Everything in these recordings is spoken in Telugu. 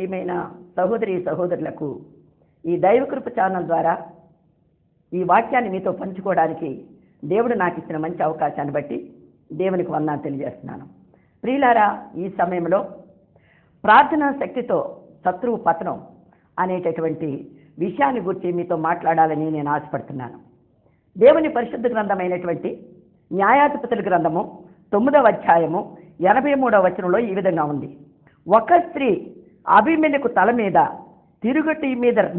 ప్రియమైన సహోదరి సహోదరులకు ఈ దైవకృప ఛానల్ ద్వారా ఈ వాక్యాన్ని మీతో పంచుకోవడానికి దేవుడు నాకు ఇచ్చిన మంచి అవకాశాన్ని బట్టి దేవునికి వందనాలు తెలియజేస్తున్నాను. ప్రియులారా, ఈ సమయంలో ప్రార్థనా శక్తితో శత్రువు పతనం అనేటటువంటి విషయాన్ని గురించి మీతో మాట్లాడాలని నేను ఆశపడుతున్నాను. దేవుని పరిశుద్ధ గ్రంథమైనటువంటి న్యాయాధిపతుల గ్రంథము 9వ అధ్యాయము 83వ వచనంలో ఈ విధంగా ఉంది. ఒక స్త్రీ అబీమెలెకు తల మీద తిరుగటి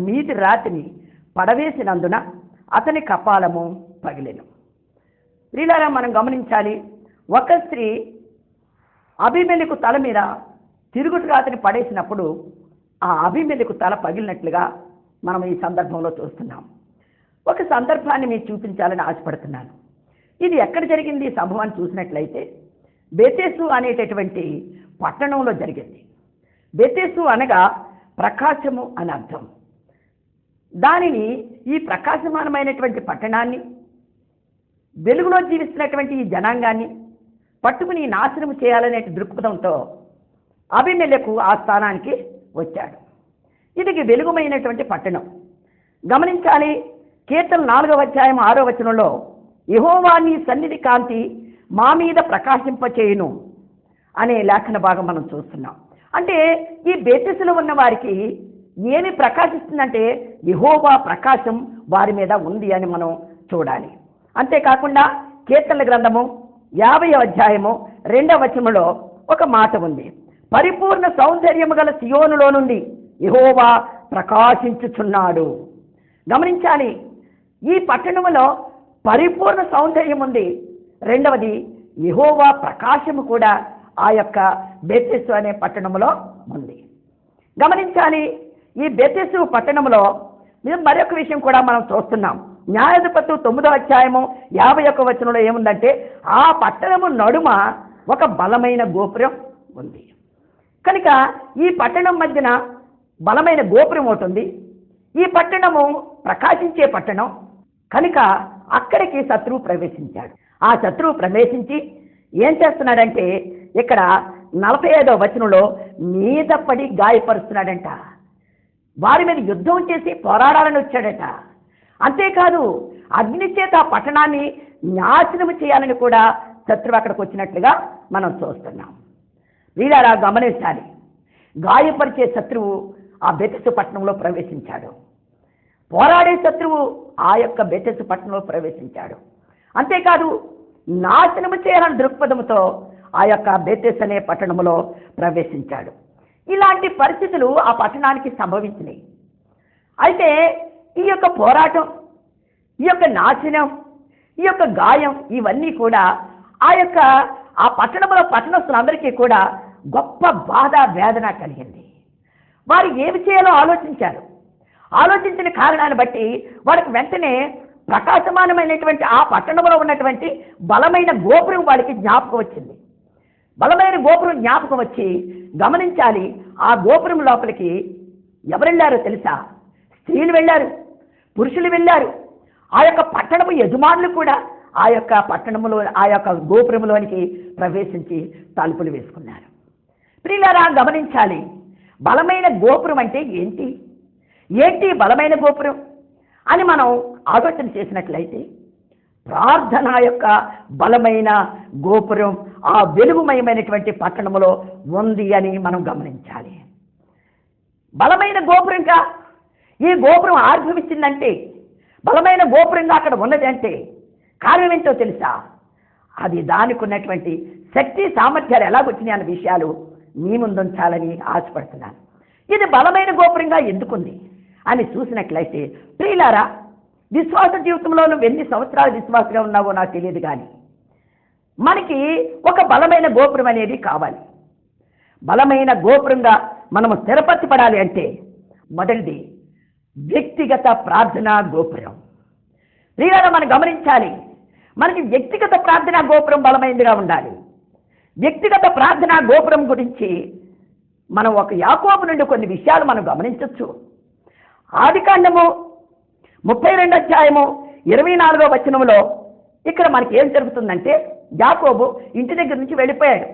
మీది రాతిని పడవేసినందున అతని కపాలము పగిలెను. ప్రియులారా, మనం గమనించాలి. ఒక స్త్రీ అబీమెలెకు తల మీద తిరుగుటి రాతిని పడేసినప్పుడు ఆ అబీమెలెకు తల పగిలినట్లుగా మనం ఈ సందర్భంలో చూస్తున్నాం. ఒక సందర్భాన్ని మీకు చూపించాలని ఆశపడుతున్నాను. ఇది ఎక్కడ జరిగింది? ఈ సంభవాన్ని చూసినట్లయితే బెతెసు అనేటటువంటి పట్టణంలో జరిగింది. బెతెసు అనగా ప్రకాశము అని అర్థం. దానిని, ఈ ప్రకాశమానమైనటువంటి పట్టణాన్ని, వెలుగులో జీవిస్తున్నటువంటి ఈ జనాంగాన్ని పట్టుకుని నాశనం చేయాలనే దృక్పథంతో అబీమెలెకు ఆ స్థానానికి వచ్చాడు. ఇది వెలుగుమైనటువంటి పట్టణం. గమనించాలి. కీర్తన 4వ అధ్యాయం 6వ వచనంలో యెహోవా నీ సన్నిధి కాంతి మా మీద ప్రకాశింపచేయును అనే లేఖన భాగం మనం చూస్తున్నాం. అంటే ఈ బెతెసులో ఉన్న వారికి ఏమి ప్రకాశిస్తుందంటే యెహోవా ప్రకాశం వారి మీద ఉంది అని మనం చూడాలి. అంతేకాకుండా కీర్తనల గ్రంథము 50వ అధ్యాయము 2వ వచనంలో ఒక మాట ఉంది. పరిపూర్ణ సౌందర్యము గల సియోనులో నుండి యెహోవా ప్రకాశించుచున్నాడు. గమనించాలి, ఈ పట్టణంలో పరిపూర్ణ సౌందర్యం ఉంది. రెండవది, యెహోవా ప్రకాశము కూడా ఆ యొక్క బెతెసు అనే పట్టణంలో ఉంది. గమనించాలి, ఈ బెతెసు పట్టణంలో మరొక విషయం కూడా మనం చూస్తున్నాం. న్యాయాధిపతులు 9వ అధ్యాయము 51వ వచనంలో ఏముందంటే ఆ పట్టణము నడుమ ఒక బలమైన గోపురం ఉంది. కనుక ఈ పట్టణం మధ్యన బలమైన గోపురం ఒకటి ఉంది. ఈ పట్టణము ప్రకాశించే పట్టణం కనుక అక్కడికి శత్రువు ప్రవేశించాడు. ఆ శత్రువు ప్రవేశించి ఏం చేస్తున్నాడంటే ఇక్కడ 45వ వచనంలో మీద పడి గాయపరుస్తున్నాడంట. వారి మీద యుద్ధం చేసి పోరాడాలని వచ్చాడట. అంతేకాదు, అగ్ని చేత ఆ పట్టణాన్ని నాశనం చేయాలని కూడా శత్రువు అక్కడికి వచ్చినట్లుగా మనం చూస్తున్నాం. వీళ్ళారా గమనించాలి. గాయపరిచే శత్రువు ఆ బెతెసు పట్టణంలో ప్రవేశించాడు. పోరాడే శత్రువు ఆ యొక్క బెతెసు పట్టణంలో ప్రవేశించాడు. అంతేకాదు, నాశనము చేయాలని దృక్పథంతో ఆ యొక్క బెతెసు అనే పట్టణంలో ప్రవేశించాడు. ఇలాంటి పరిస్థితులు ఆ పట్టణానికి సంభవించినాయి. అయితే ఈ యొక్క పోరాటం, ఈ యొక్క నాశనం, ఈ యొక్క గాయం ఇవన్నీ కూడా ఆ పట్టణంలో పట్టణస్తులందరికీ కూడా గొప్ప బాధ వేదన కలిగింది. వారు ఏమి చేయాలో ఆలోచించారు. ఆలోచించిన కారణాన్ని బట్టి వారికి వెంటనే ప్రకాశమానమైనటువంటి ఆ పట్టణంలో ఉన్నటువంటి బలమైన గోపురం వారికి జ్ఞాపకం వచ్చింది. బలమైన గోపురం జ్ఞాపకం వచ్చి గమనించాలి, ఆ గోపురం లోపలికి ఎవరు వెళ్ళారో తెలుసా? స్త్రీలు వెళ్ళారు, పురుషులు వెళ్ళారు. ఆ యొక్క పట్టణము యజమానులు కూడా ఆ యొక్క పట్టణములో ఆ యొక్క గోపురంలోనికి ప్రవేశించి తలుపులు వేసుకున్నారు. ప్రియులారా గమనించాలి, బలమైన గోపురం అంటే ఏంటి బలమైన గోపురం అని మనం ఆలోచన చేసినట్లయితే ప్రార్థన యొక్క బలమైన గోపురం ఆ వెలుగుమయమైనటువంటి పట్టణంలో ఉంది అని మనం గమనించాలి. బలమైన గోపురంగా ఈ గోపురం ఆవిర్భవించిందంటే, బలమైన గోపురంగా అక్కడ ఉన్నది అంటే కారణం ఏంటో తెలుసా? అది దానికి ఉన్నటువంటి శక్తి సామర్థ్యాలు ఎలాగొచ్చినాయి అన్న విషయాలు మీ ముందుంచాలని ఆశపడుతున్నాను. ఇది బలమైన గోపురంగా ఎందుకుంది అని చూసినట్లయితే, ప్రియులారా, విశ్వాస జీవితంలో నువ్వు ఎన్ని సంవత్సరాలు విశ్వాసంగా ఉన్నావో నాకు తెలియదు, కానీ మనకి ఒక బలమైన గోపురం అనేది కావాలి. బలమైన గోపురంగా మనము స్థిరపరచబడాలి అంటే మొదటిది వ్యక్తిగత ప్రార్థనా గోపురం. ప్రియులారా, మనం గమనించాలి, మనకి వ్యక్తిగత ప్రార్థనా గోపురం బలమైనదిగా ఉండాలి. వ్యక్తిగత ప్రార్థనా గోపురం గురించి మనం ఒక యాకోబు నుండి కొన్ని విషయాలు మనం గమనించవచ్చు. ఆదికాండము 32వ అధ్యాయము 24వ వచనంలో ఇక్కడ మనకి ఏం జరుగుతుందంటే, యాకోబు ఇంటి దగ్గర నుంచి వెళ్ళిపోయాడు.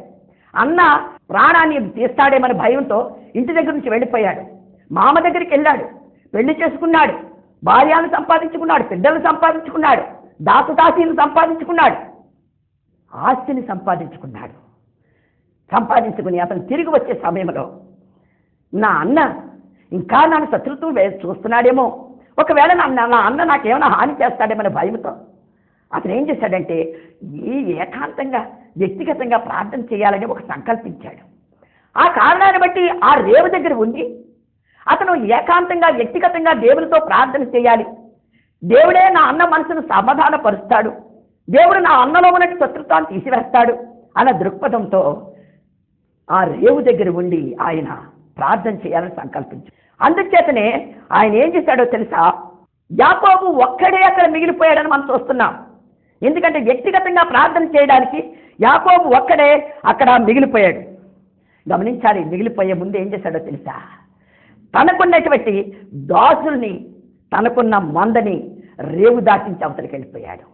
అన్న ప్రాణాన్ని తీస్తాడేమని భయంతో ఇంటి దగ్గర నుంచి వెళ్ళిపోయాడు. మామ దగ్గరికి వెళ్ళాడు, పెళ్లి చేసుకున్నాడు, భార్యను సంపాదించుకున్నాడు, బిడ్డలను సంపాదించుకున్నాడు, దాసుదాసీని సంపాదించుకున్నాడు, ఆస్తిని సంపాదించుకున్నాడు. సంపాదించుకుని అతను తిరిగి వచ్చే సమయంలో నా అన్న ఇంకా నన్ను శత్రుత్వం చూస్తున్నాడేమో, ఒకవేళ నా అన్న నాకేమైనా హాని చేస్తాడేమని భయంతో అతను ఏం చేశాడంటే ఏకాంతంగా వ్యక్తిగతంగా ప్రార్థన చేయాలని ఒక సంకల్పించాడు. ఆ కారణాన్ని బట్టి ఆ రేవు దగ్గర ఉండి అతను ఏకాంతంగా వ్యక్తిగతంగా దేవునితో ప్రార్థన చేయాలి. దేవుడే నా అన్న మనసును సమాధానపరుస్తాడు, దేవుడు నా అన్నలో ఉన్నట్టు శత్రుత్వాన్ని తీసివేస్తాడు అన్న దృక్పథంతో ఆ రేవు దగ్గర ఉండి ఆయన ప్రార్థన చేయాలని సంకల్పించాడు. అందుచేతనే ఆయన ఏం చేశాడో తెలుసా, యాకోబు ఒక్కడే అక్కడ మిగిలిపోయాడని మనం చూస్తున్నాం. ఎందుకంటే వ్యక్తిగతంగా ప్రార్థన చేయడానికి యాకోబు ఒక్కడే అక్కడ మిగిలిపోయాడు. గమనించాలి, మిగిలిపోయే ముందు ఏం చేశాడో తెలుసా, తనకున్నటువంటి దాసుల్ని, తనకున్న మందని రేవు దాటించి అవతలికి వెళ్ళిపోయాడు.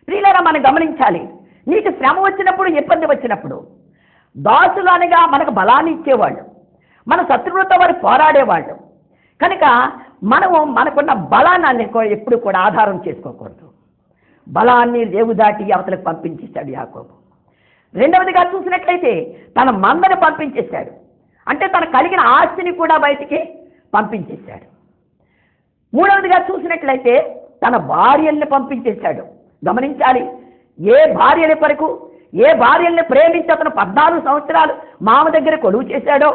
ప్రియులారా, మనం గమనించాలి, నీకు శ్రమ వచ్చినప్పుడు, ఇబ్బంది వచ్చినప్పుడు దాసులు అనగా మనకు బలాన్ని ఇచ్చేవాళ్ళు, మన శత్రువులతో వారు పోరాడేవాళ్ళు. కనుక మనము మనకున్న బలాన్ని ఎప్పుడు కూడా ఆధారం చేసుకోకూడదు. బలాన్ని రేవు దాటి అవతలకు పంపించేశాడు యాకోబు. రెండవదిగా చూసినట్లయితే తన మందను పంపించేశాడు, అంటే తన కలిగిన ఆస్తిని కూడా బయటికి పంపించేశాడు. మూడవదిగా చూసినట్లయితే తన భార్యల్ని పంపించేశాడు. గమనించాలి, ఏ భార్యల కొరకు, ఏ భార్యల్ని ప్రేమించి అతను 14 సంవత్సరాలు మామ దగ్గర కొలువు చేశాడో,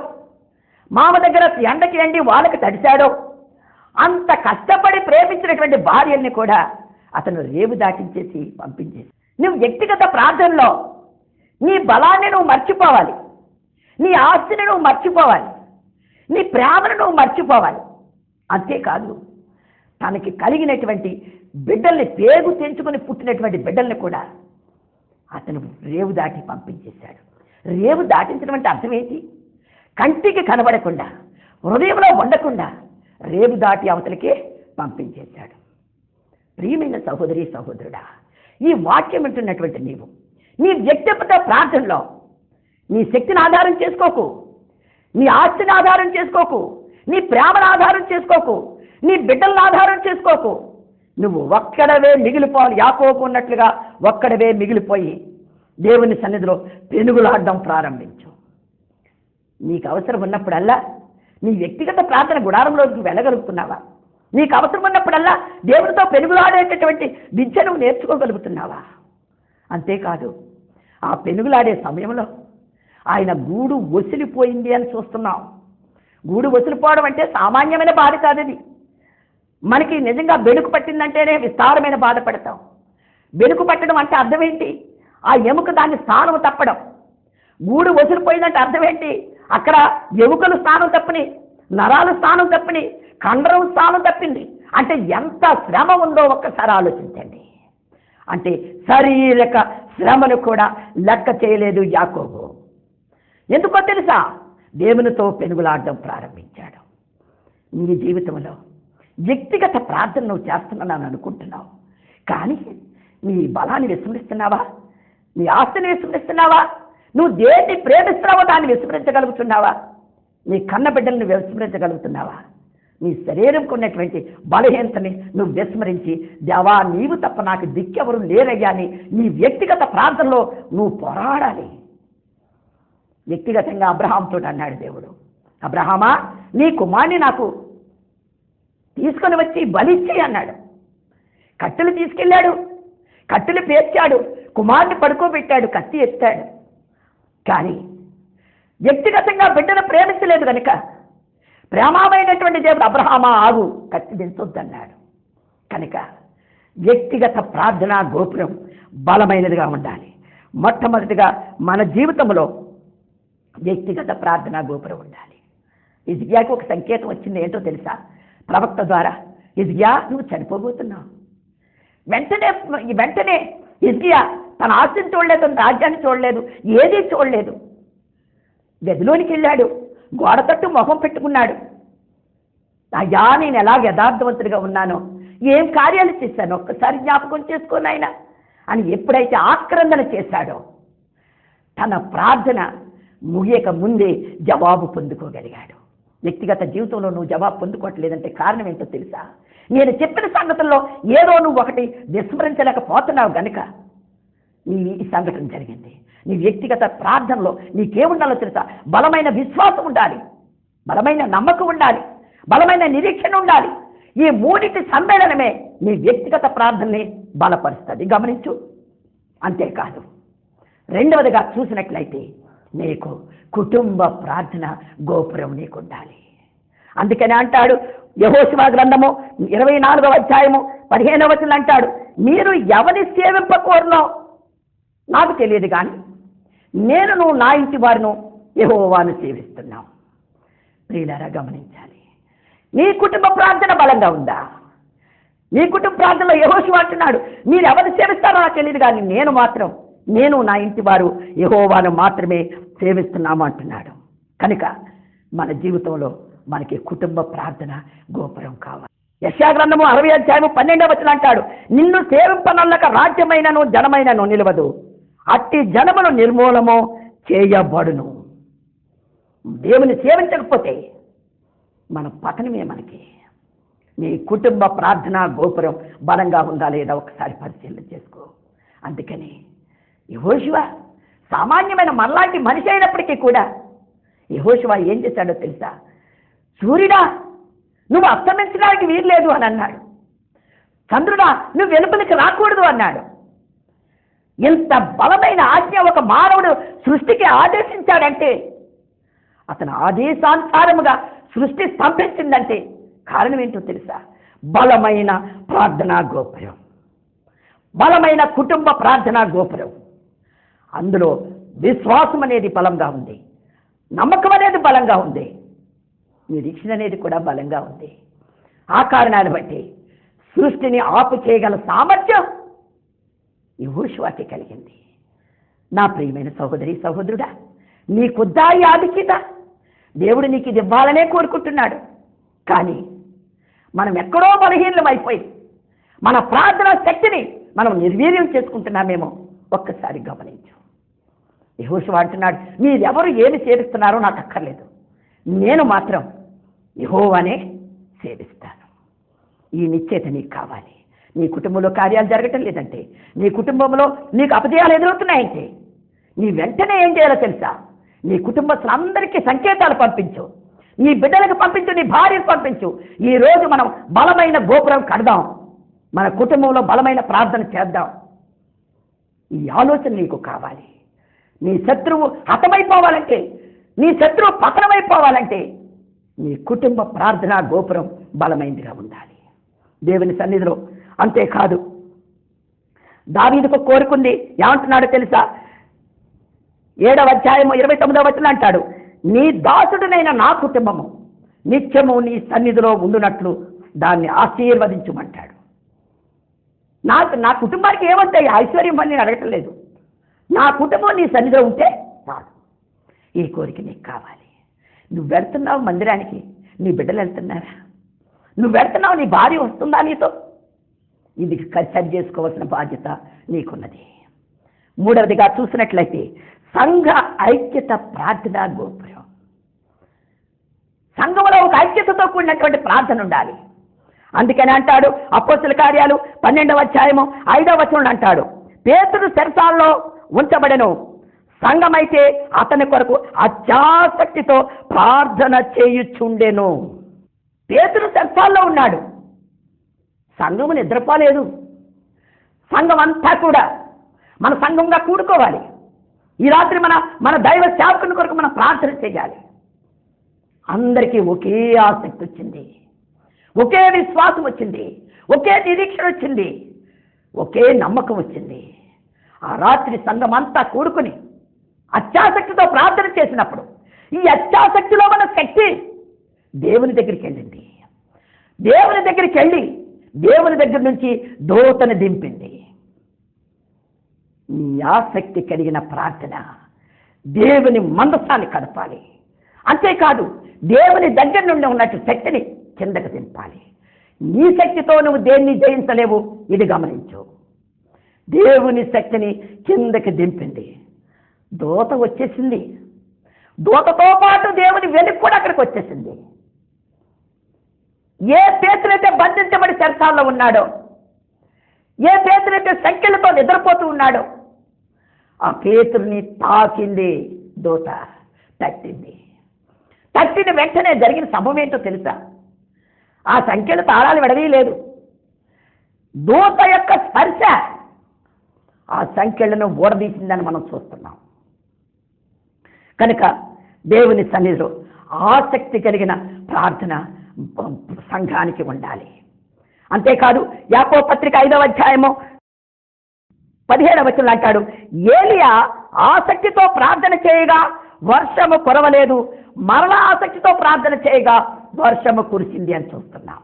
మామ దగ్గర ఎండకి ఎండి వాళ్ళకి తడిశాడో, అంత కష్టపడి ప్రేమించినటువంటి భార్యల్ని కూడా అతను రేవు దాటించేసి పంపించేసి. నువ్వు వ్యక్తిగత ప్రార్థనలో నీ బలాన్ని నువ్వు మర్చిపోవాలి, నీ ఆస్తిని నువ్వు మర్చిపోవాలి, నీ ప్రేమను నువ్వు మర్చిపోవాలి. అంతేకాదు, తనకి కలిగినటువంటి బిడ్డల్ని, పేగు తెంచుకొని పుట్టినటువంటి బిడ్డల్ని కూడా అతను రేవు దాటి పంపించేశాడు. రేవు దాటించడం అంటే అర్థం ఏంటి? కంటికి కనబడకుండా, హృదయంలో ఉండకుండా రేవు దాటి అవతలికి పంపించేశాడు. ప్రియమైన సహోదరి సహోదరుడా, ఈ వాక్యం వింటున్నటువంటి నీవు నీ వ్యక్తిగత ప్రార్థనలో నీ శక్తిని ఆధారం చేసుకోకు, నీ ఆస్తిని ఆధారం చేసుకోకు, నీ ప్రేమను ఆధారం చేసుకోకు, నీ బిడ్డలను ఆధారం చేసుకోకు. నువ్వు ఒక్కడవే మిగిలిపోవాలి. యాకోబు ఉన్నట్లుగా ఒక్కడవే మిగిలిపోయి దేవుని సన్నిధిలో పెనుగులాడడం ప్రారంభించు. నీకు అవసరం ఉన్నప్పుడల్లా నీ వ్యక్తిగత ప్రార్థన గుడారంలోకి వెళ్ళగలుగుతున్నావా? నీకు అవసరం ఉన్నప్పుడల్లా దేవునితో పెనుగులాడేటటువంటి విద్య నువ్వు నేర్చుకోగలుగుతున్నావా? అంతేకాదు, ఆ పెనుగులాడే సమయంలో ఆయన గూడు వసిలిపోయింది అని చూస్తున్నాం. గూడు వసిలిపోవడం అంటే సామాన్యమైన బాధ కాదది. మనకి నిజంగా బెణుకు పట్టిందంటేనే విస్తారమైన బాధపడతాం. బెణుకు పట్టడం అంటే అర్థం ఏంటి? ఆ ఎముక దాని స్థానం తప్పడం. గూడు వసిలిపోయిందంటే అర్థం ఏంటి? అక్కడ ఎముకలు స్థానం తప్పని, నరాలు స్థానం తప్పని, కండరం స్థానం తప్పింది. అంటే ఎంత శ్రమ ఉందో ఒక్కసారి ఆలోచించండి. అంటే శారీరక శ్రమను కూడా లెక్క చేయలేదు యాకోబు. ఎందుకో తెలుసా? దేవునితో పెనుగులాడడం ప్రారంభించాడు. నీ జీవితంలో వ్యక్తిగత ప్రార్థన నువ్వు చేస్తున్నానని అనుకుంటున్నావు, కానీ నీ బలాన్ని విస్మరిస్తున్నావా? నీ ఆస్తిని విస్మరిస్తున్నావా? నువ్వు దేన్ని ప్రేమిస్తున్నావో దాన్ని విస్మరించగలుగుతున్నావా? నీ కన్న బిడ్డలను విస్మరించగలుగుతున్నావా? నీ శరీరంకు ఉన్నటువంటి బలహీనతని నువ్వు విస్మరించి, దేవా నీవు తప్ప నాకు దిక్కెవరు లేరయ్యా అని నీ వ్యక్తిగత ప్రార్థనలో నువ్వు పోరాడాలి. వ్యక్తిగతంగా అబ్రహాంతో అన్నాడు దేవుడు, అబ్రహామా నీ కుమార్ని నాకు తీసుకొని వచ్చి బలిచ్చి అన్నాడు. కట్టెలు తీసుకెళ్ళాడు, కట్టెలు పేర్చాడు, కుమార్ని పడుకోబెట్టాడు, కత్తి ఎత్తాడు. కానీ వ్యక్తిగతంగా బిడ్డను ప్రేమించలేదు కనుక ప్రేమమైనటువంటి దేవుడు అబ్రహామా ఆగు, కత్తి దించొద్దన్నాడు. కనుక వ్యక్తిగత ప్రార్థనా గోపురం బలమైనదిగా ఉండాలి. మొట్టమొదటిగా మన జీవితంలో వ్యక్తిగత ప్రార్థనా గోపురం ఉండాలి. హిజ్కియాకి ఒక సంకేతం వచ్చింది, ఏంటో తెలుసా? ప్రవక్త ద్వారా, హిజ్కియా నువ్వు చనిపోబోతున్నావు. వెంటనే హిజ్కియా తన ఆస్తిని చూడలేదు, తన రాజ్యాన్ని చూడలేదు, ఏదీ చూడలేదు. గదిలోనికి వెళ్ళాడు, గోడ తట్టు మొహం పెట్టుకున్నాడు. అయ్యా నేను ఎలా యథార్థవంతుడిగా ఉన్నానో, ఏం కార్యాలు చేశాను ఒక్కసారి జ్ఞాపకం చేసుకోను ఆయన అని ఎప్పుడైతే ఆక్రందన చేశాడో, తన ప్రార్థన ముగియక ముందే జవాబు పొందుకోగలిగాడు. వ్యక్తిగత జీవితంలో నువ్వు జవాబు పొందుకోవట్లేదంటే కారణం ఏంటో తెలుసా? నేను చెప్పిన సంగతుల్లో ఏదో నువ్వు ఒకటి విస్మరించలేకపోతున్నావు గనుక ఈ సంఘటన జరిగింది. నీ వ్యక్తిగత ప్రార్థనలో నీకేముండాలో తెలుసా? బలమైన విశ్వాసం ఉండాలి, బలమైన నమ్మకం ఉండాలి, బలమైన నిరీక్షణ ఉండాలి. ఈ మూడింటి సమ్మేళనమే నీ వ్యక్తిగత ప్రార్థనని బలపరుస్తుంది. గమనించు. అంతేకాదు, రెండవదిగా చూసినట్లయితే నీకు కుటుంబ ప్రార్థన గోపురం నీకు ఉండాలి. అందుకని అంటాడు యెహోషువ గ్రంథము 24వ అధ్యాయము 15వ వచనం అంటాడు, మీరు ఎవరిని సేవింపకోరునో నాకు తెలియదు కానీ నేను నా ఇంటి వారిను యెహోవాను సేవిస్తున్నాం. ప్రియులారా, గమనించాలి. నీ కుటుంబ ప్రార్థన బలంగా ఉందా? నీ కుటుంబ ప్రార్థనలో యెహోషువ అంటున్నాడు, మీరు ఎవరిని సేవిస్తారో నాకు తెలియదు కానీ నేను నా ఇంటి వారు యెహోవాను మాత్రమే సేవిస్తున్నాము అంటున్నాడు. కనుక మన జీవితంలో మనకి కుటుంబ ప్రార్థన గోపురం కావాలి. యెషయా గ్రంథము 60వ అధ్యాయము 12వ వచనం అంటాడు, నిన్ను సేవింపనొల్లక రాజ్యమైనను జనమైనను నిలవదు, అట్టి జనమును నిర్మూలము చేయబడును. దేవుని సేవించకపోతే మన పతనమే మనకి. నీ కుటుంబ ప్రార్థన గోపురం బలంగా ఉందా లేదా ఒకసారి పరిశీలన చేసుకో. అందుకని యెహోషువ సామాన్యమైన మనలాంటి మనిషి అయినప్పటికీ కూడా యెహోషువ ఏం చేశాడో తెలుసా? సూర్యుడా, నువ్వు అస్తమించడానికి వీల్లేదు అని అన్నాడు. చంద్రుడా, నువ్వు వెలుపలికి రాకూడదు అన్నాడు. ఇంత బలమైన ఆజ్ఞ ఒక మానవుడు సృష్టికి ఆదేశించాడంటే, అతను ఆదేశానుసారముగా సృష్టి స్తంభించిందంటే కారణం ఏంటో తెలుసా? బలమైన ప్రార్థనా గోపురం, బలమైన కుటుంబ ప్రార్థనా గోపురం. అందులో విశ్వాసం అనేది బలంగా ఉంది, నమ్మకం అనేది బలంగా ఉంది, నిరీక్షణ అనేది కూడా బలంగా ఉంది. ఆ కారణాన్ని బట్టి సృష్టిని ఆపు చేయగల సామర్థ్యం యెహోషువకి కలిగింది. నా ప్రియమైన సహోదరి సహోదరుడా, నీకుద్దా ఈ ఆధిక్యత? దేవుడు నీకు ఇది ఇవ్వాలనే కోరుకుంటున్నాడు. కానీ మనం ఎక్కడో బలహీనం అయిపోయి మన ప్రార్థనా శక్తిని మనం నిర్వీర్యం చేసుకుంటున్నామేమో ఒక్కసారి గమనించు. యెహోషువ అంటున్నాడు, మీరెవరు ఏమి సేవిస్తున్నారో నాకు అక్కర్లేదు, నేను మాత్రం యెహోవానే సేవిస్తాను. ఈ నిశ్చయిత నీకు కావాలి. నీ కుటుంబంలో కార్యాలు జరగటం లేదంటే, నీ కుటుంబంలో నీకు అపజయాలు ఎదురవుతున్నాయంటే నీ వెంటనే ఏం చేయాలో తెలుసా? నీ కుటుంబస్తులందరికీ సంకేతాలు పంపించు, నీ బిడ్డలకు పంపించు, నీ భార్యకు పంపించు. ఈరోజు మనం బలమైన గోపురం కడదాం, మన కుటుంబంలో బలమైన ప్రార్థన చేద్దాం. ఈ ఆలోచన నీకు కావాలి. నీ శత్రువు హతమైపోవాలంటే, నీ శత్రువు పతనమైపోవాలంటే నీ కుటుంబ ప్రార్థనా గోపురం బలమైనదిగా ఉండాలి దేవుని సన్నిధిలో. అంతేకాదు, దావీదుకు కోరుకుంది ఏమంటున్నాడో తెలుసా? 7వ అధ్యాయము 29వ వచనం అంటాడు, నీ దాసుడునైన నా కుటుంబము నిత్యము నీ సన్నిధిలో ఉండునట్లు దాన్ని ఆశీర్వదించమంటాడు. నా కుటుంబానికి ఏమంటాయి ఐశ్వర్యం అని నేను అడగటం లేదు. నా కుటుంబం నీ సన్నిధిలో ఉంటే చాలు. ఈ కోరిక నీకు కావాలి. నువ్వు వెళ్తున్నావు మందిరానికి, నీ బిడ్డలు వెళ్తున్నారా? నువ్వు వెళ్తున్నావు, నీ భార్య వస్తుందా నీతో? ఇది సరి చేసుకోవాల్సిన బాధ్యత నీకున్నది. మూడవదిగా చూసినట్లయితే సంఘ ఐక్యత ప్రార్థనా గోపురం. సంఘంలో ఒక ఐక్యతతో కూడినటువంటి ప్రార్థన ఉండాలి. అందుకని అంటాడు అపోస్తలుల కార్యాలు 12వ అధ్యాయము 5వ వచనం అంటాడు, పేతురు చెరసాలలో ఉంచబడెను, సంఘమైతే అతని కొరకు అత్యాసక్తితో ప్రార్థన చేయుచుండెను. పేతురు చెరసాలలో ఉన్నాడు, సంఘము నిద్రపోలేదు. సంఘం అంతా కూడా మన సంఘంగా కూడుకోవాలి. ఈ రాత్రి మన దైవ సేవకుని కొరకు మనం ప్రార్థన చేయాలి. అందరికీ ఒకే ఆసక్తి వచ్చింది, ఒకే విశ్వాసం వచ్చింది, ఒకే నిరీక్షణ వచ్చింది, ఒకే నమ్మకం వచ్చింది. ఆ రాత్రి సంఘం అంతా కూడుకుని అత్యాసక్తితో ప్రార్థన చేసినప్పుడు ఈ అత్యాసక్తిలో మన శక్తి దేవుని దగ్గరికి వెళ్ళింది. దేవుని దగ్గరికి వెళ్ళి దేవుని దగ్గర నుంచి దూతను దింపింది. ఈ ఆసక్తి కలిగిన ప్రార్థన దేవుని మందసాన్ని కదపాలి. అంతేకాదు, దేవుని దగ్గర నుండి ఉన్నట్టు శక్తిని కిందకు దింపాలి. నీ శక్తితో నువ్వు దేన్ని జయించలేవు, ఇది గమనించు. దేవుని శక్తిని కిందకి దింపింది. దూత వచ్చేసింది. దూతతో పాటు దేవుని వెలుగు కూడా అక్కడికి వచ్చేసింది. ఏ పేతులైతే బంధించబడి చెరసాల్లో ఉన్నాడో, ఏ పేతులైతే సంఖ్యలతో నిద్రపోతూ ఉన్నాడో, ఆ పేతుల్ని తాకింది దూత, తట్టింది. తట్టిన వెంటనే జరిగిన సంభవం ఏంటో తెలుసా? ఆ సంఖ్యలు తాళాలు విడవీయలేదు. దూత యొక్క స్పర్శ ఆ సంఖ్యలను ఊడదీసిందని మనం చూస్తున్నాం. కనుక దేవుని సన్నిధిలో ఆసక్తి కలిగిన ప్రార్థన సంఘానికి ఉండాలి. అంతేకాదు యాకోబు పత్రిక 5వ అధ్యాయము 17వ వచనంలో అంటాడు, ఏలియా ఆసక్తితో ప్రార్థన చేయగా వర్షము కురవలేదు, మరలా ఆసక్తితో ప్రార్థన చేయగా వర్షము కురిసింది అని చూస్తున్నాం.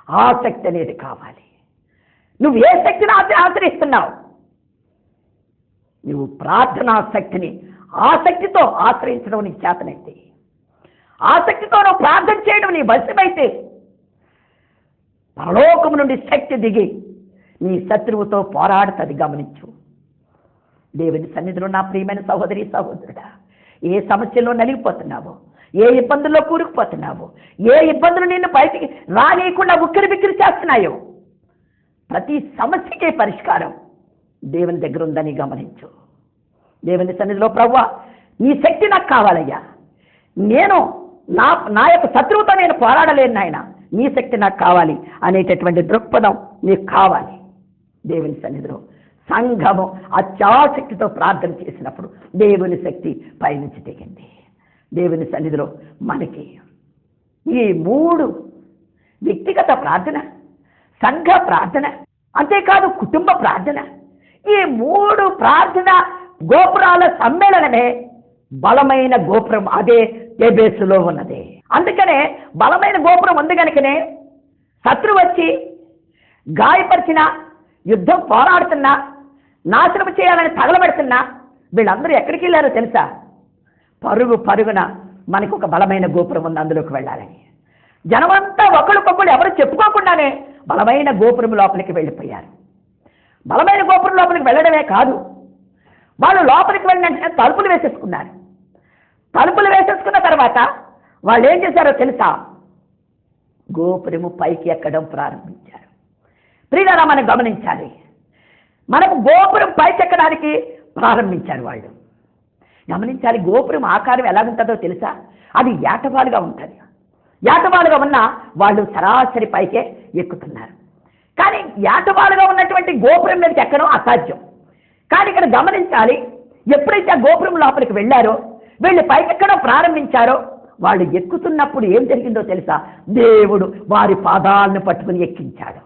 ఆసక్తి అనేది కావాలి. నువ్వు ఏ శక్తిని ఆశ్రయిస్తున్నావు? నువ్వు ప్రార్థనా శక్తిని ఆసక్తితో ఆశ్రయించడం నీ చేతనైతే, ఆసక్తితో నువ్వు ప్రార్థన చేయడం నీ వశమైతే, పరలోకము నుండి శక్తి దిగి నీ శత్రువుతో పోరాడుతుంది. గమనించు. దేవుని సన్నిధిలో నా ప్రియమైన సహోదరి సహోదరుడా, ఏ సమస్యలో నలిగిపోతున్నావో, ఏ ఇబ్బందుల్లో కూరుకుపోతున్నావో, ఏ ఇబ్బందులు నిన్ను బయటికి రానియకుండా ఉక్కిరి బిక్కిరి చేస్తున్నాయో, ప్రతి సమస్యకే పరిష్కారం దేవుని దగ్గర ఉందని గమనించు. దేవుని సన్నిధిలో ప్రభువా, నీ శక్తి నాకు కావాలయ్యా, నేను నా యొక్క శత్రువుతో నేను పోరాడలేను నాయన, నీ శక్తి నాకు కావాలి అనేటటువంటి దృక్పథం నీకు కావాలి. దేవుని సన్నిధిలో సంఘము అత్యాశక్తితో ప్రార్థన చేసినప్పుడు దేవుని శక్తి పైనుంచి దిగింది. దేవుని సన్నిధిలో మనకి ఈ 3 వ్యక్తిగత ప్రార్థన, సంఘ ప్రార్థన, అంతేకాదు కుటుంబ ప్రార్థన, ఈ 3 ప్రార్థన గోపురాల సమ్మేళనమే బలమైన గోపురం. అదే ఎబేసులో ఉన్నది. అందుకనే బలమైన గోపురం ఉంది కనుకనే శత్రువు వచ్చి గాయపరిచిన, యుద్ధం పోరాడుతున్నా, నాశనం చేయాలని తగలబెడుతున్నా వీళ్ళందరూ ఎక్కడికి వెళ్ళారో తెలుసా? పరుగున మనకు ఒక బలమైన గోపురం ఉంది, అందులోకి వెళ్ళాలని. జనమంతా ఒకరికొకరు ఎవరు చెప్పుకోకుండానే బలమైన గోపురం లోపలికి వెళ్ళిపోయారు. బలమైన గోపురం లోపలికి వెళ్ళడమే కాదు, వాళ్ళు లోపలికి వెళ్ళిన తలుపులు వేసేసుకున్నారు. తలుపులు వేసేసుకున్న తర్వాత వాళ్ళు ఏం చేశారో తెలుసా? గోపురము పైకి ఎక్కడం ప్రారంభించారు. ప్రియులారా, మనం గమనించాలి. మనకు గోపురం పైకెక్కడానికి ప్రారంభించారు వాళ్ళు. గమనించాలి. గోపురం ఆకారం ఎలా ఉంటుందో తెలుసా? అది ఏటవాలుగా ఉంటుంది. ఏటవాలుగా ఉన్న వాళ్ళు సరాసరి పైకే ఎక్కుతున్నారు. కానీ ఏటవాలుగా ఉన్నటువంటి గోపురం మీదకి ఎక్కడం అసాధ్యం. కానీ ఇక్కడ గమనించాలి, ఎప్పుడైతే ఆ గోపురం లోపలికి వెళ్ళారో, వీళ్ళు పైకెక్కడం ప్రారంభించారో, వాళ్ళు ఎక్కుతున్నప్పుడు ఏం జరిగిందో తెలుసా? దేవుడు వారి పాదాలను పట్టుకుని ఎక్కించాడు.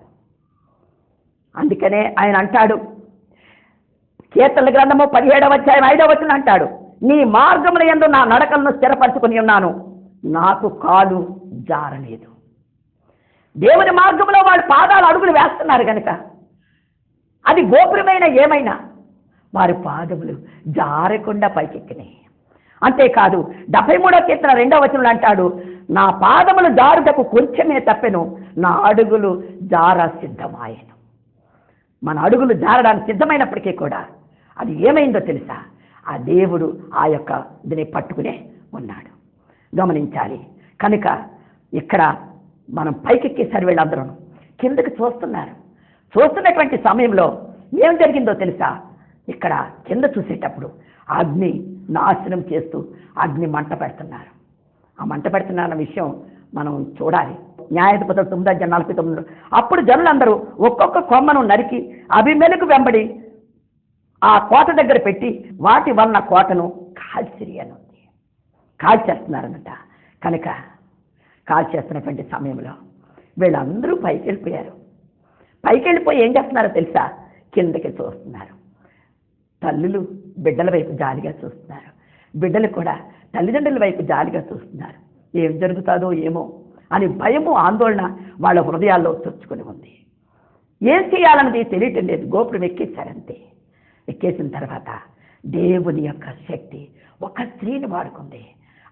అందుకనే ఆయన అంటాడు, కీర్తనల గ్రంథము 17వ అధ్యాయం 5వ వచనం అంటాడు, నీ మార్గముల యందు నా నడకలను స్థిరపరచుకుని ఉన్నాను, నాకు కాలు జారలేదు. దేవుని మార్గంలో వాళ్ళు పాదాలు అడుగులు వేస్తున్నారు కనుక అది గోపురమైన ఏమైనా వారి పాదములు జారకుండా పైకెక్కినాయి. అంతేకాదు 73వ కీర్తన 2వ వచనంలో అంటాడు, నా పాదములు జారుటకు కొంచెమే తప్పెను, నా అడుగులు జార సిద్ధమాయను. మన అడుగులు జారడానికి సిద్ధమైనప్పటికీ కూడా అది ఏమైందో తెలుసా? ఆ దేవుడు ఆ యొక్క దీన్ని పట్టుకునే ఉన్నాడు. గమనించాలి. కనుక ఇక్కడ మనం పైకెక్కేసారి వీళ్ళందరూ కిందకి చూస్తున్నారు. చూస్తున్నటువంటి సమయంలో ఏం జరిగిందో తెలుసా? ఇక్కడ కింద చూసేటప్పుడు అగ్ని నాశనం చేస్తూ అగ్ని మంట పెడుతున్నారు. ఆ మంట పెడుతున్న విషయం మనం చూడాలి. న్యాయాధిపతులు 9:49 అప్పుడు జనులందరూ ఒక్కొక్క కొమ్మను నరికి అభిమెలకు వెంబడి ఆ కోట దగ్గర పెట్టి వాటి వలన కోటను కాల్చిరి అని ఉంది. కాల్చేస్తున్నారన్నట. కనుక కాల్చేస్తున్నటువంటి సమయంలో వీళ్ళందరూ పైకి వెళ్ళిపోయారు. పైకి వెళ్ళిపోయి ఏం చేస్తున్నారో తెలుసా? కిందకి చూస్తున్నారు. తల్లులు బిడ్డల వైపు జాలిగా చూస్తున్నారు. బిడ్డలు కూడా తల్లిదండ్రుల వైపు జాలిగా చూస్తున్నారు. ఏం జరుగుతుందో ఏమో అని భయము, ఆందోళన వాళ్ళ హృదయాల్లో చొచ్చుకొని ఉంది. ఏం చేయాలన్నది తెలియటం లేదు. గోపురం ఎక్కేశారంతే. ఎక్కేసిన తర్వాత దేవుని యొక్క శక్తి ఒక స్త్రీని వాడుకుంది.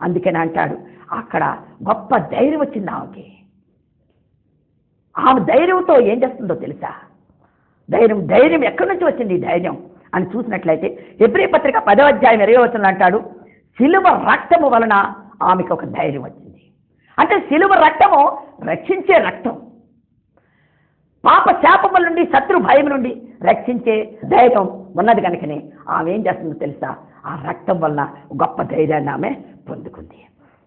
అందుకని అంటాడు, అక్కడ గొప్ప ధైర్యం వచ్చింది ఆమెకి. ఆమె ధైర్యంతో ఏం చేస్తుందో తెలుసా? ధైర్యం ఎక్కడి నుంచి వచ్చింది ఈ ధైర్యం అని చూసినట్లయితే హెబ్రీ పత్రిక 10వ అధ్యాయం 20వ వచనంలో అంటాడు, శిలువ రక్తము వలన ఆమెకు ఒక ధైర్యం వచ్చింది. అంటే శిలువ రక్తము రక్షించే రక్తం. పాప శాపముల నుండి, శత్రు భయం నుండి రక్షించే ధైర్యం ఉన్నది కనుకనే ఆమె ఏం చేస్తుందో తెలుసా? ఆ రక్తం వలన గొప్ప ధైర్యాన్ని ఆమె పొందుకుంది.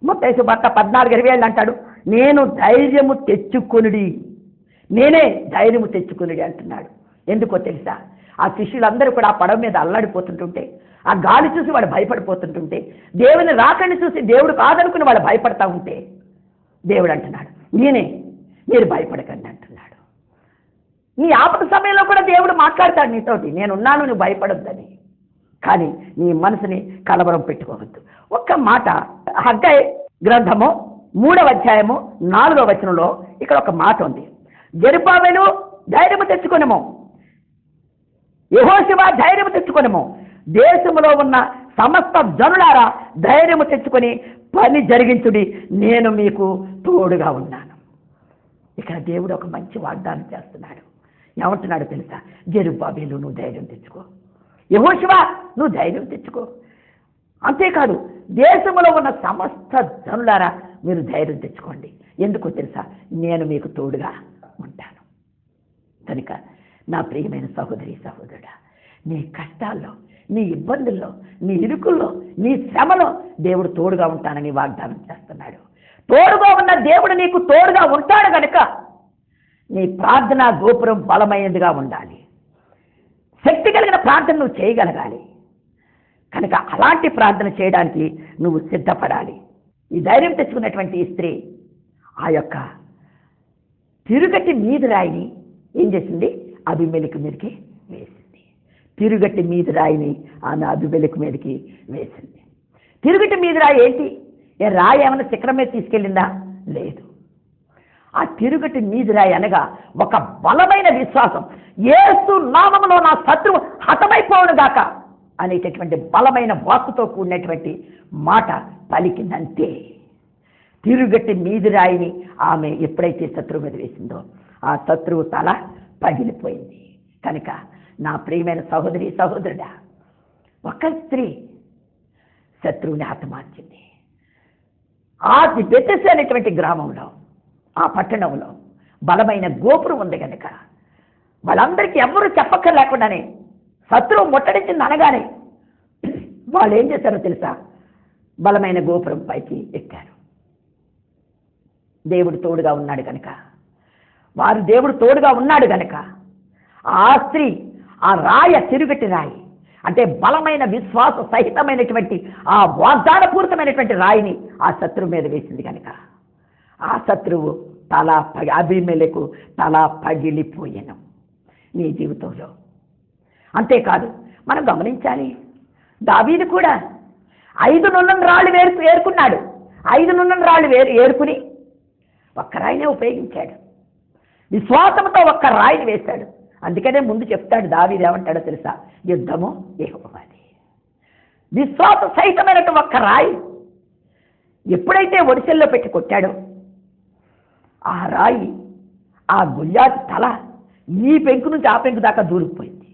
మత్తయి సువార్త 14:27 అంటాడు, నేను ధైర్యము తెచ్చుకొనుడి, నేనే ధైర్యము తెచ్చుకొనుడి అంటున్నాడు. ఎందుకో తెలుసా? ఆ శిష్యులందరూ కూడా ఆ పడవ మీద అల్లాడిపోతుంటుంటే, ఆ గాలి చూసి వాడు భయపడిపోతుంటుంటే, దేవుని రాకని చూసి దేవుడు కాదనుకుని వాడు భయపడతా ఉంటే దేవుడు అంటున్నాడు, నేనే, మీరు భయపడకండి అంటున్నాడు. నీ ఆపద సమయంలో కూడా దేవుడు మాట్లాడతాడు నీతోటి, నేనున్నాను, నువ్వు భయపడొద్దని. కానీ నీ మనసుని కలవరం పెట్టుకోవద్దు. ఒక్క మాట, హగ్గై గ్రంథము 3వ అధ్యాయము 4వ వచనంలో ఇక్కడ ఒక మాట ఉంది. జెరుబ్బాబెలు ధైర్యము తెచ్చుకొనుము, యెహోషువ ధైర్యము తెచ్చుకొనుము, దేశములో ఉన్న సమస్త జనులారా ధైర్యము తెచ్చుకొని పని జరిగించుడి, నేను మీకు తోడుగా ఉన్నాను. ఇక్కడ దేవుడు ఒక మంచి వాగ్దానం చేస్తున్నాడు. ఏమంటున్నాడు తెలుసా? జెరుబ్బాబెలు నువ్వు ధైర్యం తెచ్చుకో, యెహోషువ నువ్వు ధైర్యం తెచ్చుకో. అంతేకాదు, దేశంలో ఉన్న సమస్త జనులారా మీరు ధైర్యం తెచ్చుకోండి. ఎందుకో తెలుసా? నేను మీకు తోడుగా ఉంటాను. కనుక నా ప్రియమైన సహోదరి సహోదరుడా, నీ కష్టాల్లో, నీ ఇబ్బందుల్లో, నీ ఇరుకుల్లో, నీ శ్రమలో దేవుడు తోడుగా ఉంటానని వాగ్దానం చేస్తున్నాడు. తోడుగా ఉన్న దేవుడు నీకు తోడుగా ఉంటాడు కనుక నీ ప్రార్థన గోపురం బలమైనదిగా ఉండాలి. శక్తి కలిగిన ప్రార్థన నువ్వు చేయగలగాలి. కనుక అలాంటి ప్రార్థన చేయడానికి నువ్వు సిద్ధపడాలి. ఈ ధైర్యం తెచ్చుకున్నటువంటి ఈ స్త్రీ ఆ యొక్క తిరుగట్టి మీది రాయిని ఏం చేసింది? అబీమెలెకు మీదకి వేసింది. తిరుగట్టి మీది రాయిని ఆమె అబీమెలెకు మీదకి వేసింది. తిరుగట్టి మీది రాయి ఏంటి? రాయి ఏమైనా శిఖరం మీద తీసుకెళ్ళిందా? లేదు. ఆ తిరుగటి మీది రాయి అనగా ఒక బలమైన విశ్వాసం. యేసు నామములో నా శత్రువు హతమైపోవును గాక అనేటటువంటి బలమైన వాక్కుతో కూడినటువంటి మాట పలికిందంతే. తిరుగట్టి మీది రాయిని ఆమె ఎప్పుడైతే శత్రువు మీద వేసిందో ఆ శత్రువు తల పగిలిపోయింది. కనుక నా ప్రియమైన సహోదరి సహోదరుడా, ఒక స్త్రీ శత్రువుని హతమార్చింది. ఆ బెతెస్దా అనేటువంటి గ్రామంలో, ఆ పట్టణంలో బలమైన గోపురం ఉంది కనుక వాళ్ళందరికీ ఎవరు చెప్పక్కర్లేకుండానే శత్రువు ముట్టడించింది అనగానే వాళ్ళు ఏం చేశారో తెలుసా? బలమైన గోపురం పైకి ఎక్కారు. దేవుడు తోడుగా ఉన్నాడు కనుక, వారు దేవుడు తోడుగా ఉన్నాడు కనుక ఆ స్త్రీ ఆ రాయ తిరుగట్టి రాయి అంటే బలమైన విశ్వాస సహితమైనటువంటి ఆ వాగ్దానపూరితమైనటువంటి రాయిని ఆ శత్రువు మీద వేసింది కనుక ఆ శత్రువు తల అబీమెలెకు తల పగిలిపోయాను నీ జీవితంలో. అంతేకాదు, మనం గమనించాలి, దావీదు కూడా 5 నున్నని రాళ్ళు ఏరుకున్నాడు. 5 నున్నని రాళ్ళు ఏరుకుని ఒక్క రాయినే ఉపయోగించాడు. విశ్వాసంతో ఒక్క రాయిని వేశాడు. అందుకనే ముందు చెప్తాడు దావీదు, ఏమంటాడో తెలుసా? యుద్ధము యెహోవాది. విశ్వాస సహితమైనటువంటి ఒక్క రాయి ఎప్పుడైతే ఒడిసెల్లో పెట్టి కొట్టాడో ఆ రాయి ఆ గుళ్యాతి తల ఈ పెంకు నుంచి ఆ పెంకు దాకా దూరిపోయింది.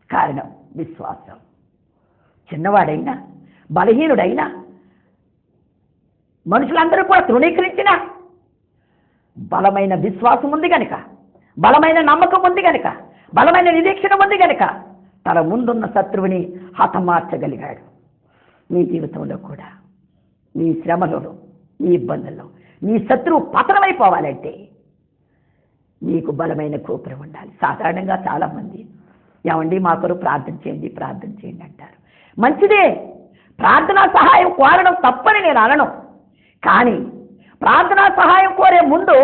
కారణం విశ్వాసం. చిన్నవాడైనా, బలహీనుడైనా, మనుషులందరూ కూడా తృణీకరించిన బలమైన విశ్వాసం ఉంది కనుక, బలమైన నమ్మకం ఉంది కనుక, బలమైన నిరీక్షణ ఉంది కనుక తన ముందున్న శత్రువుని హతమార్చగలిగాడు. నీ జీవితంలో కూడా, నీ శ్రమలోనూ, నీ ఇబ్బందుల్లో నీ శత్రువు పతనమైపోవాలంటే నీకు బలమైన గోపురం ఉండాలి. సాధారణంగా చాలామంది ఏమండి మా కొరకు ప్రార్థన చేయండి, ప్రార్థన చేయండి అంటారు. మంచిదే, ప్రార్థనా సహాయం కోరడం తప్పని నేను అనను. కానీ ప్రార్థనా సహాయం కోరే ముందు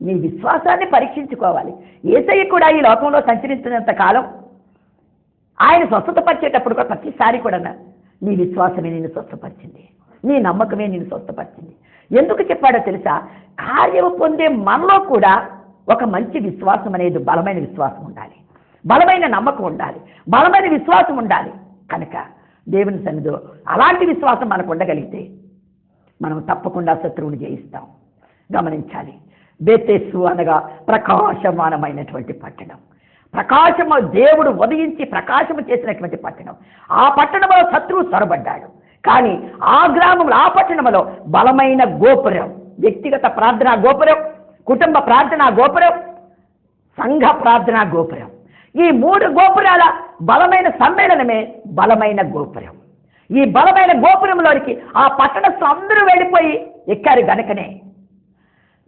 నీ విశ్వాసాన్ని పరీక్షించుకోవాలి. యేసయ్య కూడా ఈ లోకంలో సంచరించినంత కాలం ఆయన స్వస్థతపరిచేటప్పుడు కూడా ప్రతిసారి కూడా నీ విశ్వాసమే నిన్ను స్వస్థపరిచింది, నీ నమ్మకమే నిన్ను స్వస్థపరిచింది. ఎందుకు చెప్పాడో తెలుసా? కార్యము పొందే మనలో కూడా ఒక మంచి విశ్వాసం అనేది, బలమైన విశ్వాసం ఉండాలి, బలమైన నమ్మకం ఉండాలి, బలమైన విశ్వాసం ఉండాలి. కనుక దేవుని సన్నిధిలో అలాంటి విశ్వాసం మనకు ఉండగలిగితే మనం తప్పకుండా శత్రువుని జయిస్తాం. గమనించాలి, బెతెస్సు అనగా ప్రకాశమానమైనటువంటి పట్టణం, ప్రకాశము దేవుడు ఉదయించి ప్రకాశము చేసినటువంటి పట్టణం. ఆ పట్టణంలో శత్రువు చొరబడ్డాడు. కానీ ఆ గ్రామంలో, ఆ పట్టణంలో బలమైన గోపురం, వ్యక్తిగత ప్రార్థనా గోపురం, కుటుంబ ప్రార్థనా గోపురం, సంఘ ప్రార్థనా గోపురం, ఈ 3 గోపురాల బలమైన సమ్మేళనమే బలమైన గోపురం. ఈ బలమైన గోపురంలోనికి ఆ పట్టణస్థులు అందరూ వెళ్ళిపోయి ఎక్కారు గనుకనే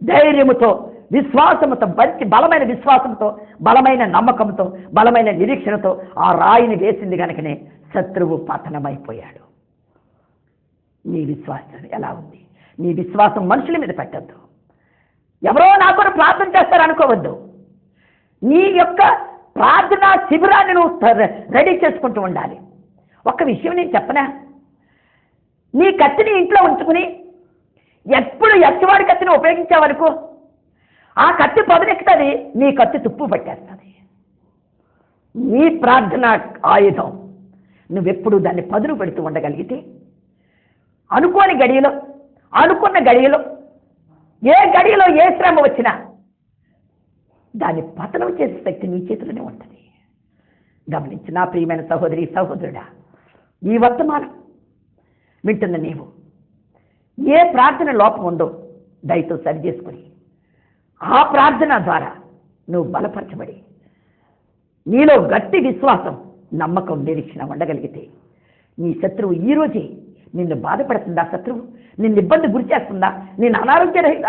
ధైర్యముతో, విశ్వాసముతో, బలమైన విశ్వాసంతో, బలమైన నమ్మకంతో, బలమైన నిరీక్షణతో ఆ రాయిని వేసింది గనుకనే శత్రువు పతనమైపోయాడు. నీ విశ్వాసం ఎలా ఉంది? నీ విశ్వాసం మనుషుల మీద పెట్టద్దు. ఎవరో నా కొరకు ప్రార్థన చేస్తారు అనుకోవద్దు. నీ యొక్క ప్రార్థనా శిబిరాన్ని నువ్వు రెడీ చేసుకుంటూ ఉండాలి. ఒక్క విషయం నేను చెప్పనా, నీ కత్తిని ఇంట్లో ఉంచుకుని ఎప్పుడు ఎచ్చవాడి కత్తిని ఉపయోగించావనుకో, ఆ కత్తి పదునెక్కుతుంది, నీ కత్తి తుప్పు పట్టేస్తుంది. నీ ప్రార్థన ఆయుధం నువ్వెప్పుడు దాన్ని పదును పెడుతూ ఉండగలిగితే, అనుకోని గడియలో, అనుకున్న గడియలో, ఏ గడియలో ఏ శ్రమ వచ్చినా దాన్ని పతనం చేసే శక్తి నీ చేతిలోనే ఉంటుంది. గమనించి నా ప్రియమైన సహోదరి, సహోదరుడా, ఈ వర్తమానం వింటున్న నీవు ఏ ప్రార్థన లోపం ఉందో దయతో సరి చేసుకుని ఆ ప్రార్థన ద్వారా నువ్వు బలపరచబడి నీలో గట్టి విశ్వాసం, నమ్మకం, నిరీక్షణ ఉండగలిగితే నీ శత్రువు ఈరోజే నిన్ను బాధపడుతుందా? శత్రువు నిన్ను ఇబ్బంది గురి చేస్తుందా? నిన్ను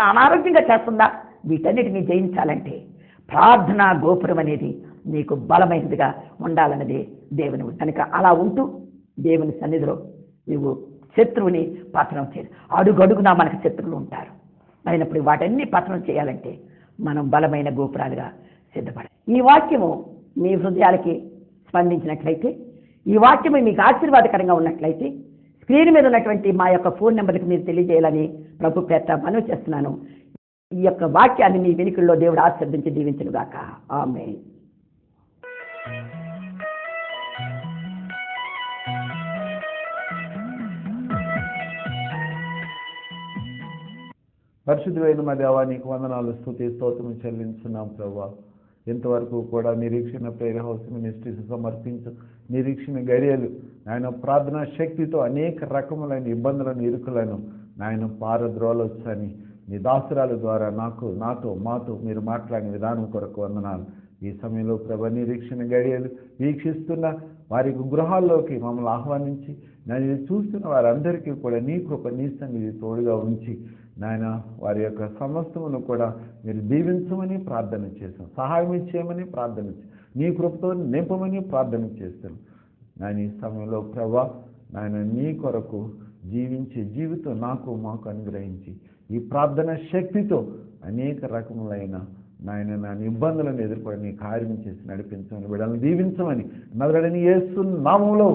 అనారోగ్యంగా చేస్తుందా? వీటన్నిటిని జయించాలంటే ప్రార్థనా గోపురం అనేది నీకు బలమైనదిగా ఉండాలన్నదే దేవుని. కనుక అలా ఉంటూ దేవుని సన్నిధిలో నువ్వు శత్రువుని పతనం చేయాలి. అడుగడుగునా మనకు శత్రువులు ఉంటారు. అయినప్పుడు వాటన్ని పతనం చేయాలంటే మనం బలమైన గోపురాలుగా సిద్ధపడాలి. ఈ వాక్యము మీ హృదయాలకి స్పందించినట్లయితే, ఈ వాక్యము మీకు ఆశీర్వాదకరంగా ఉన్నట్లయితే స్క్రీన్ మీద ఉన్నటువంటి మా యొక్క ఫోన్ నెంబర్కి మీరు తెలియజేయాలని ప్రభు పేరిట మనవి చేస్తున్నాను. ఈ యొక్క వాక్యాన్ని మీ వెనుకల్లో దేవుడు ఆశీర్వదించి దీవించునుగాక. ఆమేన్. పరిశుద్ధమైన మా దేవా, నీకు వందనాలు, స్తుతి స్తోత్రం చెల్లించున్నాం ప్రభువా. ఇంతవరకు కూడా నిరీక్షణ ప్రేయర్ హౌస్ మినిస్ట్రీస్ సమర్పించు నిరీక్షణ గడియలు ఆయన ప్రార్థనా శక్తితో అనేక రకములైన ఇబ్బందులను, ఇరుకులను నాయన పారద్రోలొచ్చని నీ దాసురాల ద్వారా నాతో మాతో మీరు మాట్లాడిన విధానం కొరకు వందనాలు. ఈ సమయంలో ప్రభు నిరీక్షణ గడియలు వీక్షిస్తున్న వారి గృహాల్లోకి మమ్మల్ని ఆహ్వానించి నేను చూస్తున్న వారందరికీ కూడా నీ కృప, నీ సన్నిధి తోడుగా ఉంచి నాయన వారి యొక్క సమస్తమును కూడా మీరు దీవించమని ప్రార్థన చేశాం. సహాయం చేయమని ప్రార్థన చేస్తాం. నీ కృపతో నింపమని ప్రార్థన చేస్తాను. నాయన ఈ సమయంలో ప్రభా నాయన నీ కొరకు జీవించే జీవితం మాకు అనుగ్రహించి ఈ ప్రార్థన శక్తితో అనేక రకములైన నాయన నా ఇబ్బందులను ఎదుర్కొని నీ కార్యం చేసి నడిపించమని, బిడ్డలను దీవించమని నజరేయుడైన యేసు నామములో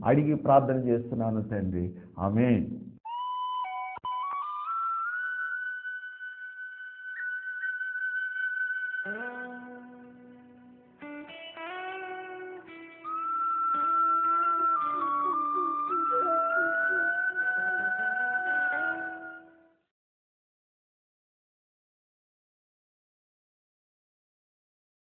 అడిగి ప్రార్థన చేస్తున్నాను తండ్రి. ఆమేన్.